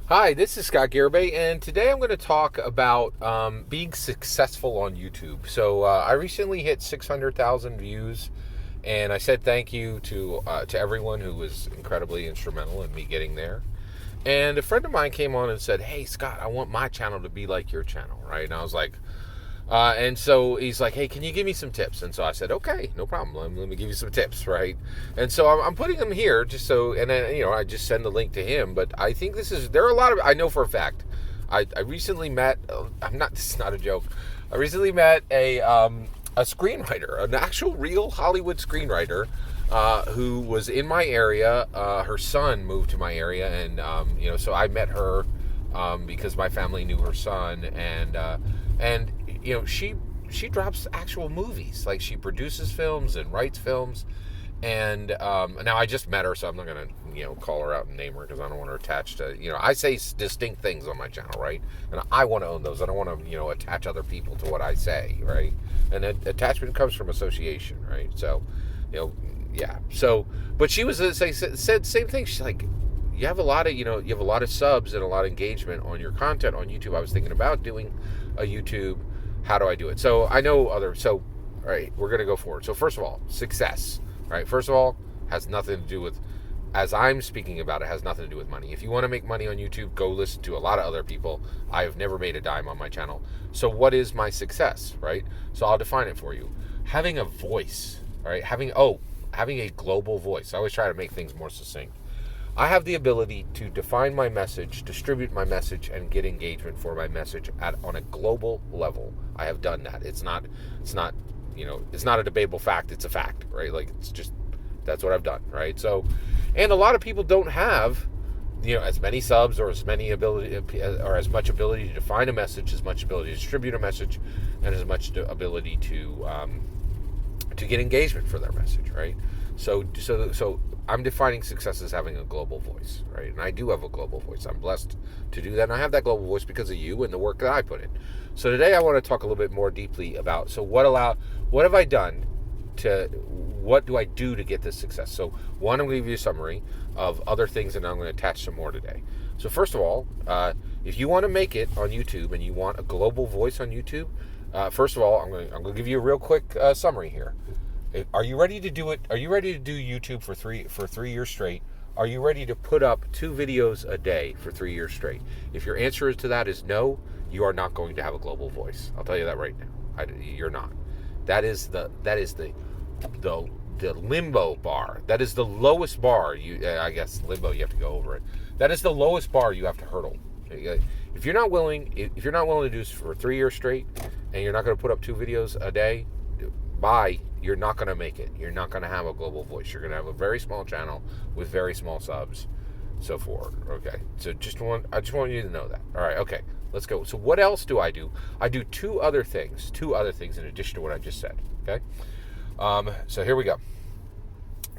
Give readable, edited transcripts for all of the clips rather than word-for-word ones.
Hi, this is Scott Garibay, and today I'm going to talk about being successful on YouTube. I recently hit 600,000 views, and I said thank you to everyone who was incredibly instrumental in me getting there. And a friend of mine came on and said, "Hey, Scott, I want my channel to be like your channel, right?" And I was like, and so he's like, "Hey, can you give me some tips?" And so I said, "Okay, no problem. Let me give you some tips, right?" And so I'm putting them here just so, and then I just send the link to him. But I think there are a lot of, I know for a fact. I recently met. I'm not. This is not a joke. I recently met a screenwriter, an actual real Hollywood screenwriter, who was in my area. Her son moved to my area, and so I met her because my family knew her son, and she drops actual movies. Like, she produces films and writes films. And now I just met her, so I'm not gonna call her out and name her because I don't want her attached to I say distinct things on my channel, right? And I want to own those. I don't want to attach other people to what I say, right? And attachment comes from association, right? So yeah. So, but she was said same thing. She's like, you have a lot of subs and a lot of engagement on your content on YouTube. I was thinking about doing a YouTube. How do I do it? So I know all right, we're gonna go forward. So first of all, success. Right. First of all, has nothing to do with, as I'm speaking about it, has nothing to do with money. If you want to make money on YouTube, go listen to a lot of other people. I have never made a dime on my channel. So what is my success, right? So I'll define it for you. Having a voice, right? Having a global voice. I always try to make things more succinct. I have the ability to define my message, distribute my message, and get engagement for my message on a global level. I have done that. It's not a debatable fact. It's a fact, right? Like, it's just, that's what I've done, right? So, and a lot of people don't have, as many subs or as much ability to define a message, as much ability to distribute a message, and as much ability to get engagement for their message, right? So I'm defining success as having a global voice, right? And I do have a global voice. I'm blessed to do that, and I have that global voice because of you and the work that I put in. So today I want to talk a little bit more deeply about, what have I done what do I do to get this success? So one, I'm going to give you a summary of other things, and I'm going to attach some more today. So first of all, if you want to make it on YouTube and you want a global voice on YouTube, first of all, I'm going to give you a real quick summary here. Are you ready to do it? Are you ready to do YouTube for 3 years straight? Are you ready to put up 2 videos a day for 3 years straight? If your answer to that is no, you are not going to have a global voice. I'll tell you that right now. You're not. That is the limbo bar. That is the lowest bar. I guess limbo, you have to go over it. That is the lowest bar you have to hurdle. If you're not willing to do this for 3 years straight, and you're not going to put up 2 videos a day, you're not going to make it. You're not going to have a global voice. You're going to have a very small channel with very small subs, so forward. Okay. So I just want you to know that. All right. Okay. Let's go. So what else do? I do two other things in addition to what I just said. Okay. So here we go.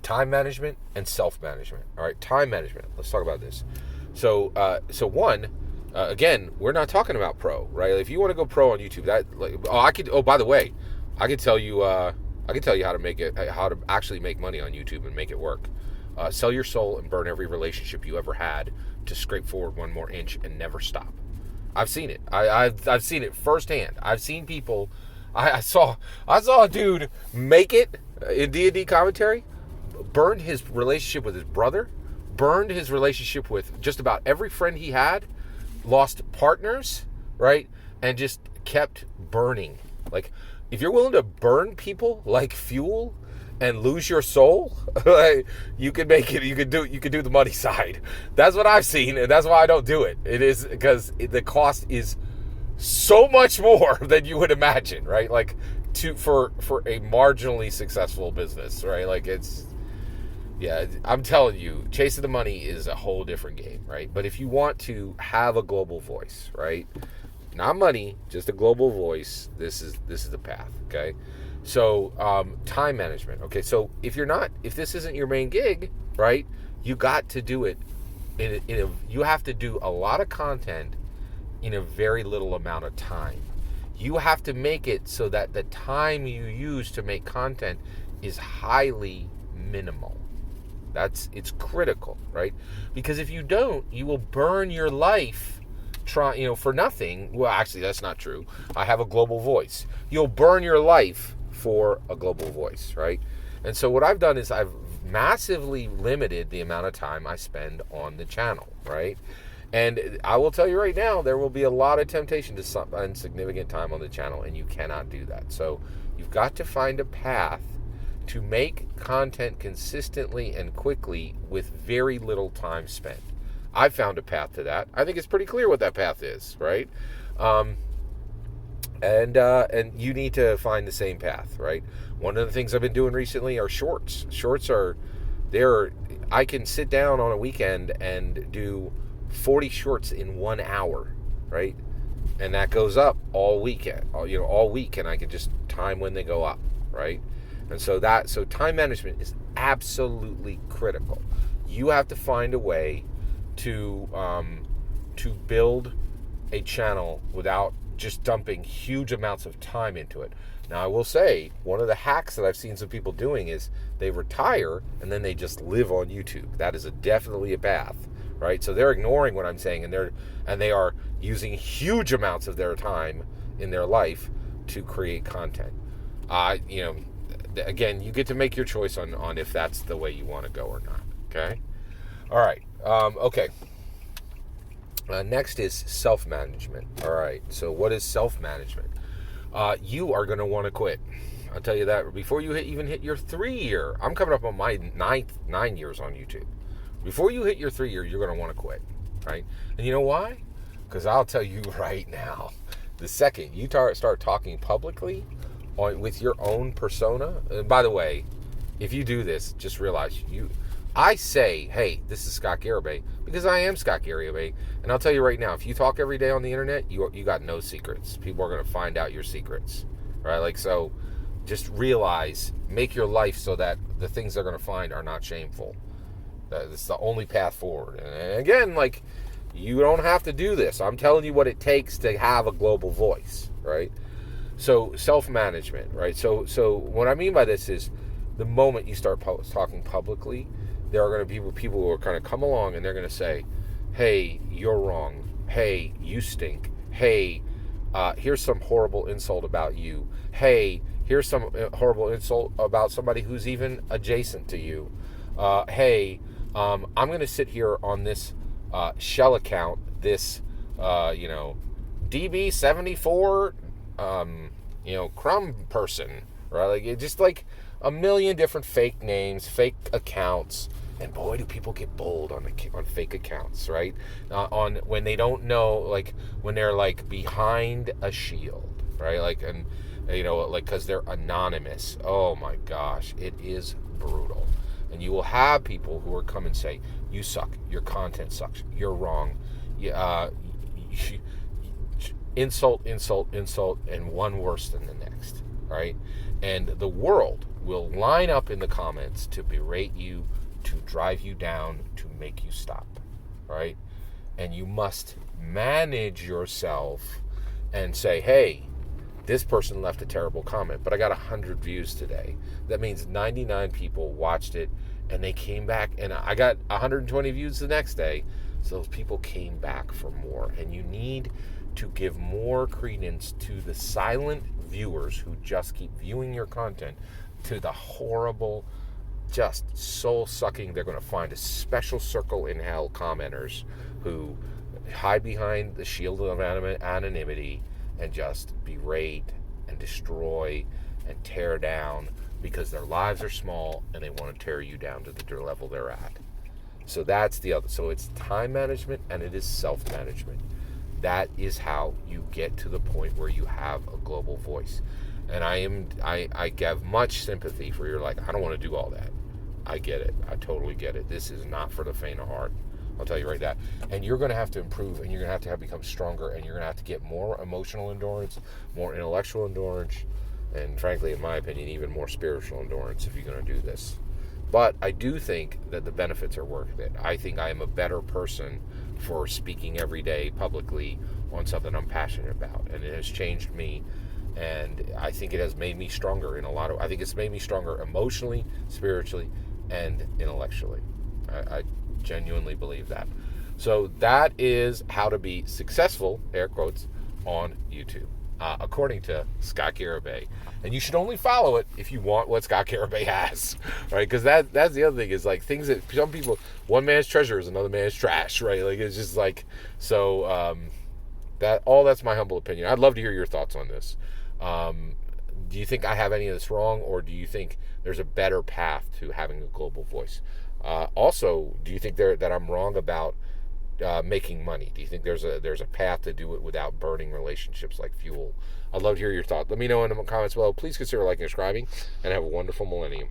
Time management and self-management. All right. Time management. Let's talk about this. So one, again, we're not talking about pro, right? If you want to go pro on YouTube, by the way, I can tell you how to actually make money on YouTube and make it work. Sell your soul and burn every relationship you ever had to scrape forward 1 more inch and never stop. I've seen it. I've seen it firsthand. I've seen people. I saw a dude make it in D&D commentary, burned his relationship with his brother, burned his relationship with just about every friend he had, lost partners, right, and just kept burning. Like, if you're willing to burn people like fuel and lose your soul, you can make it. You can do the money side. That's what I've seen, and that's why I don't do it. It is because the cost is so much more than you would imagine, right? Like, for a marginally successful business, right? Like, I'm telling you, chasing the money is a whole different game, right? But if you want to have a global voice, right? Not money, just a global voice. This is the path. Okay, so time management. Okay, so if this isn't your main gig, right? You got to do it. You have to do a lot of content in a very little amount of time. You have to make it so that the time you use to make content is highly minimal. It's critical, right? Because if you don't, you will burn your life for nothing. Well, actually, that's not true. I have a global voice. You'll burn your life for a global voice, right? And so what I've done is I've massively limited the amount of time I spend on the channel, right? And I will tell you right now, there will be a lot of temptation to spend significant time on the channel, and you cannot do that. So you've got to find a path to make content consistently and quickly with very little time spent. I've found a path to that. I think it's pretty clear what that path is, right? And you need to find the same path, right? One of the things I've been doing recently are shorts. Shorts I can sit down on a weekend and do 40 shorts in 1 hour, right? And that goes up all weekend, all week, and I can just time when they go up, right? And so time management is absolutely critical. You have to find a way to build a channel without just dumping huge amounts of time into it. Now, I will say, one of the hacks that I've seen some people doing is they retire and then they just live on YouTube. That is definitely a path, right? So they're ignoring what I'm saying, and they are using huge amounts of their time in their life to create content. Again, you get to make your choice on if that's the way you want to go or not. Okay. All right. Okay. Next is self-management. All right. So what is self-management? You are going to want to quit. I'll tell you that before you even hit your 3-year. I'm coming up on my 9 years on YouTube. Before you hit your 3-year, you're going to want to quit, right? And you know why? Because I'll tell you right now, the second you start talking publicly with your own persona. And by the way, if you do this, just realize I say, hey, this is Scott Garibay, because I am Scott Garibay, and I'll tell you right now, if you talk every day on the internet, you got no secrets. People are going to find out your secrets, right? Like, so just realize, make your life so that the things they're going to find are not shameful. It's the only path forward. And again, like, you don't have to do this. I'm telling you what it takes to have a global voice, right? So self-management, right? So what I mean by this is the moment you start talking publicly, there are going to be people who are kind of come along and they're going to say, hey, you're wrong. Hey, you stink. Hey, here's some horrible insult about you. Hey, here's some horrible insult about somebody who's even adjacent to you. Hey, I'm going to sit here on this shell account, this, DB74, crumb person, right? Like, it's just like a million different fake names, fake accounts. And boy, do people get bold on fake accounts, right? On when they don't know, like when they're like behind a shield, right? Like, and because they're anonymous. Oh my gosh, it is brutal. And you will have people who will come and say, "You suck. Your content sucks. You're wrong." Insult, and one worse than the next, right? And the world will line up in the comments to berate you, to drive you down, to make you stop, right? And you must manage yourself and say, hey, this person left a terrible comment, but I got 100 views today. That means 99 people watched it, and they came back, and I got 120 views the next day, so those people came back for more. And you need to give more credence to the silent viewers who just keep viewing your content, to the horrible, just soul-sucking, they're going to find a special circle in hell commenters who hide behind the shield of anonymity and just berate and destroy and tear down because their lives are small and they want to tear you down to the level they're at. So that's the other. So it's time management and it is self-management. That is how you get to the point where you have a global voice. And I give much sympathy for you're like, I don't want to do all that. I get it. I totally get it. This is not for the faint of heart. I'll tell you right now. And you're going to have to improve, and you're going to have become stronger, and you're going to have to get more emotional endurance, more intellectual endurance, and frankly, in my opinion, even more spiritual endurance if you're going to do this. But I do think that the benefits are worth it. I think I am a better person for speaking every day publicly on something I'm passionate about, and it has changed me. And I think it has made me stronger I think it's made me stronger emotionally, spiritually, and intellectually. I genuinely believe that. So that is how to be successful, air quotes, on YouTube, according to Scott Garibay. And you should only follow it if you want what Scott Garibay has, right? Because that's the other thing, is like things that some people, one man's treasure is another man's trash, right? Like, it's just like, so that's my humble opinion. I'd love to hear your thoughts on this. Do you think I have any of this wrong, or do you think there's a better path to having a global voice? Also, do you think that I'm wrong about making money? Do you think there's a path to do it without burning relationships like fuel? I'd love to hear your thoughts. Let me know in the comments below. Please consider liking and subscribing, and have a wonderful millennium.